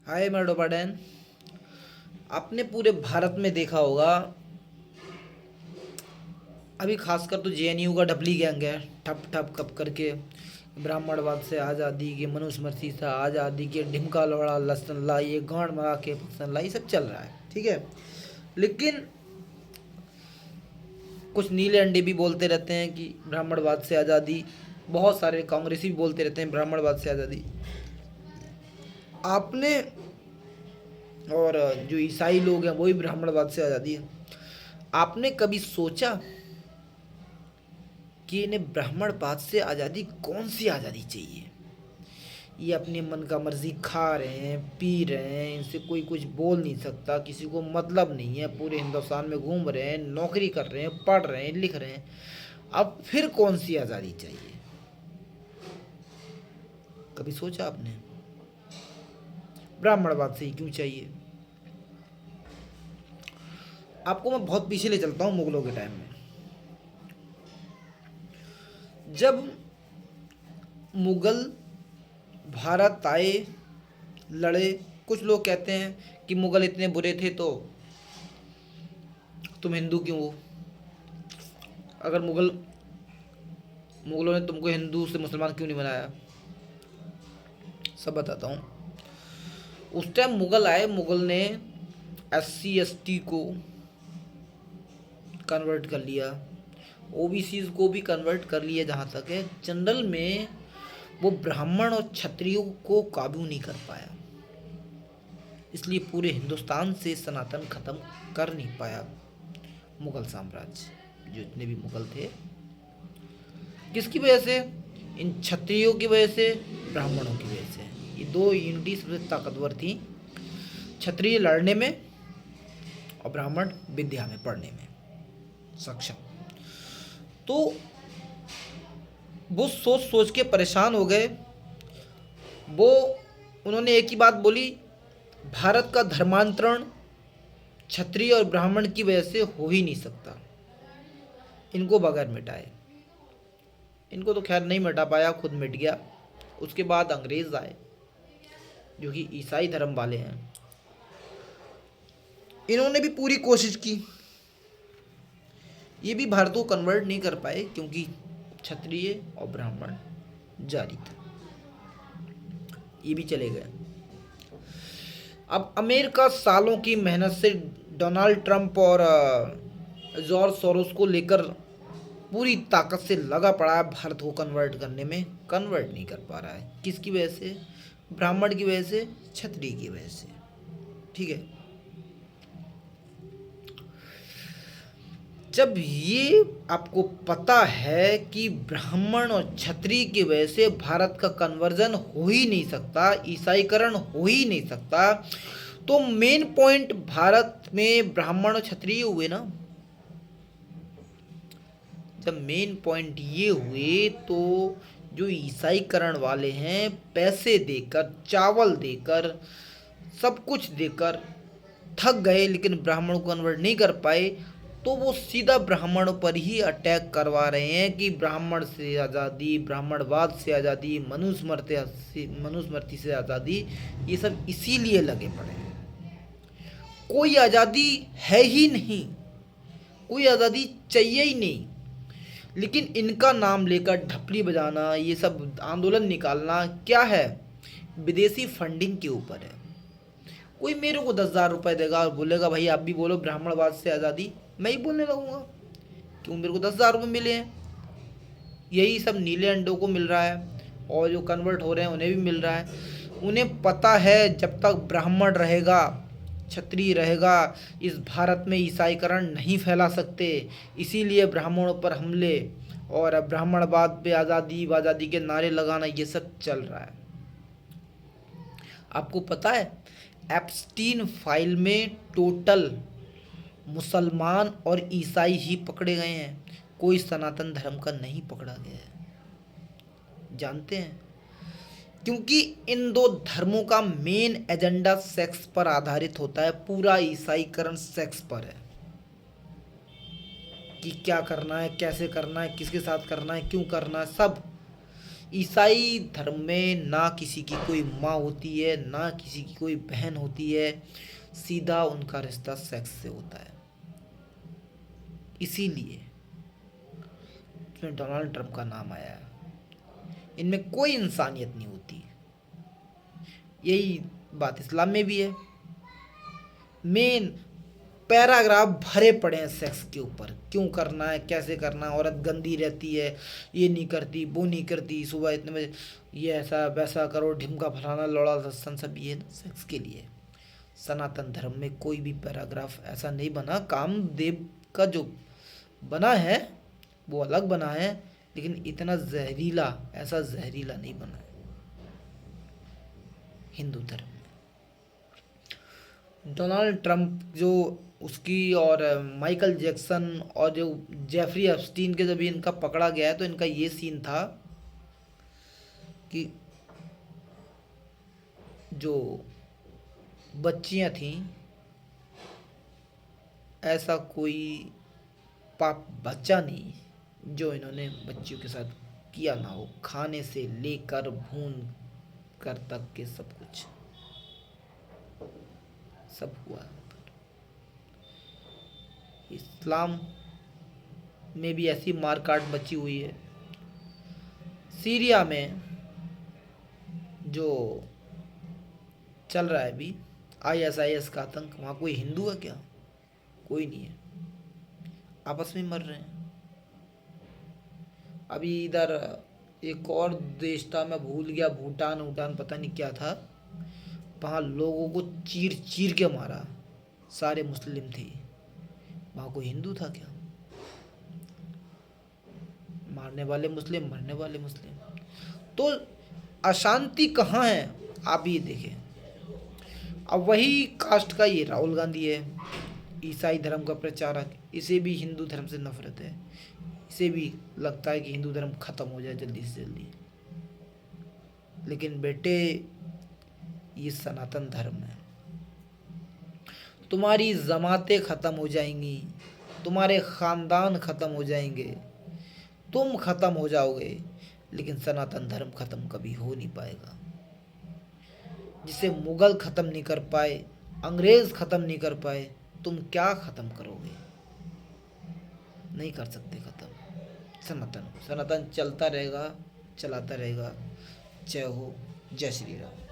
हाय मैडो पाडन। आपने पूरे भारत में देखा होगा, अभी खासकर तो जेएनयू का डबली गैंग है। ठप ठप कप करके ब्राह्मणवाद से आज़ादी के, मनुस्मृति से आज़ादी के, ढिमका लौड़ा लसन ला, ये गांड मरा के फसन ला, ये सब चल रहा है। ठीक है, लेकिन कुछ नीले अंडे भी बोलते रहते हैं कि ब्राह्मणवाद से आज़ादी। बहुत सारे कांग्रेसी भी बोलते रहते हैं ब्राह्मणवाद से आज़ादी। आपने और जो ईसाई लोग हैं वो भी ब्राह्मणवाद से आज़ादी है। आपने कभी सोचा कि इन्हें ब्राह्मणवाद से आज़ादी, कौन सी आज़ादी चाहिए? ये अपने मन का मर्जी खा रहे हैं, पी रहे हैं, इनसे कोई कुछ बोल नहीं सकता, किसी को मतलब नहीं है, पूरे हिंदुस्तान में घूम रहे हैं, नौकरी कर रहे हैं, पढ़ रहे हैं, लिख रहे हैं। अब फिर कौन सी आज़ादी चाहिए? कभी सोचा आपने? ब्राह्मणवाद से ही क्यों चाहिए? आपको मैं बहुत पीछे ले चलता हूँ, मुगलों के टाइम में। जब मुगल भारत आए, लड़े, कुछ लोग कहते हैं कि मुगल इतने बुरे थे तो तुम हिंदू क्यों हो? अगर मुगलों ने तुमको हिंदू से मुसलमान क्यों नहीं बनाया? सब बताता हूँ। उस टाइम मुगल आए, मुगल ने SC ST को कन्वर्ट कर लिया, OBCs को भी कन्वर्ट कर लिया। जहाँ तक है, जनरल में वो ब्राह्मण और क्षत्रियों को काबू नहीं कर पाया, इसलिए पूरे हिंदुस्तान से सनातन खत्म कर नहीं पाया मुगल साम्राज्य। जो इतने भी मुगल थे, किसकी वजह से? इन क्षत्रियों की वजह से, ब्राह्मणों की वजह से। ये दो यूनिटी सबसे ताकतवर थी, क्षत्रिय लड़ने में और ब्राह्मण विद्या में, पढ़ने में सक्षम। तो वो सोच सोच के परेशान हो गए। वो उन्होंने एक ही बात बोली, भारत का धर्मांतरण क्षत्रिय और ब्राह्मण की वजह से हो ही नहीं सकता, इनको बगैर मिटाए। इनको तो खैर नहीं मिटा पाया, खुद मिट गया। उसके बाद अंग्रेज आए जो कि ईसाई धर्म वाले हैं। इन्होंने भी पूरी कोशिश की, ये भी भारत को कन्वर्ट नहीं कर पाए क्योंकि क्षत्रिय और ब्राह्मण जारी था, ये भी चले गए। अब अमेरिका सालों की मेहनत से डोनाल्ड ट्रंप और जॉर्ज सोरोस को लेकर पूरी ताकत से लगा पड़ा है भारत को कन्वर्ट करने में, कन्वर्ट नहीं कर पा रहा है। किसकी वजह से? ब्राह्मण की वजह से, क्षत्रिय की वजह से। ठीक है, जब ये आपको पता है कि ब्राह्मण और क्षत्रिय की वजह से भारत का कन्वर्जन हो ही नहीं सकता, ईसाईकरण हो ही नहीं सकता, तो मेन पॉइंट भारत में ब्राह्मण और क्षत्रिय हुए ना। जब मेन पॉइंट ये हुए तो जो ईसाईकरण वाले हैं, पैसे देकर, चावल देकर, सब कुछ देकर थक गए, लेकिन ब्राह्मण को कन्वर्ट नहीं कर पाए। तो वो सीधा ब्राह्मण पर ही अटैक करवा रहे हैं कि ब्राह्मण से आज़ादी, ब्राह्मणवाद से आज़ादी, मनुस्मृति से आज़ादी, ये सब इसीलिए लगे पड़े हैं। कोई आज़ादी है ही नहीं, कोई आज़ादी चाहिए ही नहीं, लेकिन इनका नाम लेकर ढपली बजाना, ये सब आंदोलन निकालना क्या है? विदेशी फंडिंग के ऊपर है। कोई मेरे को 10,000 रुपये देगा और बोलेगा भाई आप भी बोलो ब्राह्मणवाद से आज़ादी, मैं ही बोलने लगूंगा। क्यों? मेरे को 10,000 रुपये मिले हैं। यही सब नीले अंडों को मिल रहा है और जो कन्वर्ट हो रहे हैं उन्हें भी मिल रहा है। उन्हें पता है जब तक ब्राह्मण रहेगा, क्षत्रिय रहेगा, इस भारत में ईसाईकरण नहीं फैला सकते। इसीलिए ब्राह्मणों पर हमले और ब्राह्मणवाद पे आज़ादी वाज़ादी के नारे लगाना, ये सब चल रहा है। आपको पता है एप्स्टीन फाइल में टोटल मुसलमान और ईसाई ही पकड़े गए हैं, कोई सनातन धर्म का नहीं पकड़ा गया है। जानते हैं? क्योंकि इन दो धर्मों का मेन एजेंडा सेक्स पर आधारित होता है। पूरा ईसाईकरण सेक्स पर है कि क्या करना है, कैसे करना है, किसके साथ करना है, क्यों करना है, सब ईसाई धर्म में ना किसी की कोई माँ होती है, ना किसी की कोई बहन होती है, सीधा उनका रिश्ता सेक्स से होता है। इसीलिए इसमें डोनाल्ड ट्रंप का नाम आया है। इनमें कोई इंसानियत नहीं होती। यही बात इस्लाम में भी है। मेन पैराग्राफ भरे पड़े हैं सेक्स के ऊपर, क्यों करना है, कैसे करना है, औरत गंदी रहती है, ये नहीं करती, वो नहीं करती, सुबह इतने बजे ये ऐसा वैसा करो, ढिमका फलाना लौड़ा सत्सन, सब ये सेक्स के लिए। सनातन धर्म में कोई भी पैराग्राफ ऐसा नहीं बना। कामदेव का जो बना है वो अलग बना है, लेकिन इतना जहरीला, ऐसा जहरीला नहीं बना है हिंदू धर्म में। डोनाल्ड ट्रंप जो उसकी और माइकल जैक्सन और जो जेफरी एप्स्टीन के जब इनका पकड़ा गया है, तो इनका ये सीन था कि जो बच्चियां थीं, ऐसा कोई पाप बच्चा नहीं जो इन्होंने बच्चियों के साथ किया ना हो। खाने से लेकर भून कर तक के सब कुछ सब हुआ। इस्लाम में भी ऐसी मारकाट मची हुई है। सीरिया में जो चल रहा है अभी ISIS का आतंक, वहाँ कोई हिंदू है क्या? कोई नहीं है। आपस में मर रहे हैं। अभी इधर एक और देश था, मैं भूल गया, भूटान वूटान पता नहीं क्या था, वहाँ लोगों को चीर चीर के मारा, सारे मुस्लिम थे। वहाँ कोई हिंदू था क्या? मारने वाले मुस्लिम, मरने वाले मुस्लिम। तो अशांति कहाँ है आप ये देखें। अब वही कास्ट का ये राहुल गांधी है, ईसाई धर्म का प्रचारक। इसे भी हिंदू धर्म से नफरत है। इसे भी लगता है कि हिंदू धर्म खत्म हो जाए जल्दी से जल्दी। लेकिन बेटे, ये सनातन धर्म है। तुम्हारी जमातें खत्म हो जाएंगी, तुम्हारे खानदान खत्म हो जाएंगे, तुम खत्म हो जाओगे, लेकिन सनातन धर्म खत्म कभी हो नहीं पाएगा। जिसे मुगल खत्म नहीं कर पाए, अंग्रेज खत्म नहीं कर पाए, तुम क्या खत्म करोगे? नहीं कर सकते खत्म। सनातन सनातन चलता रहेगा, चलाता रहेगा। जय हो, जय श्री राम।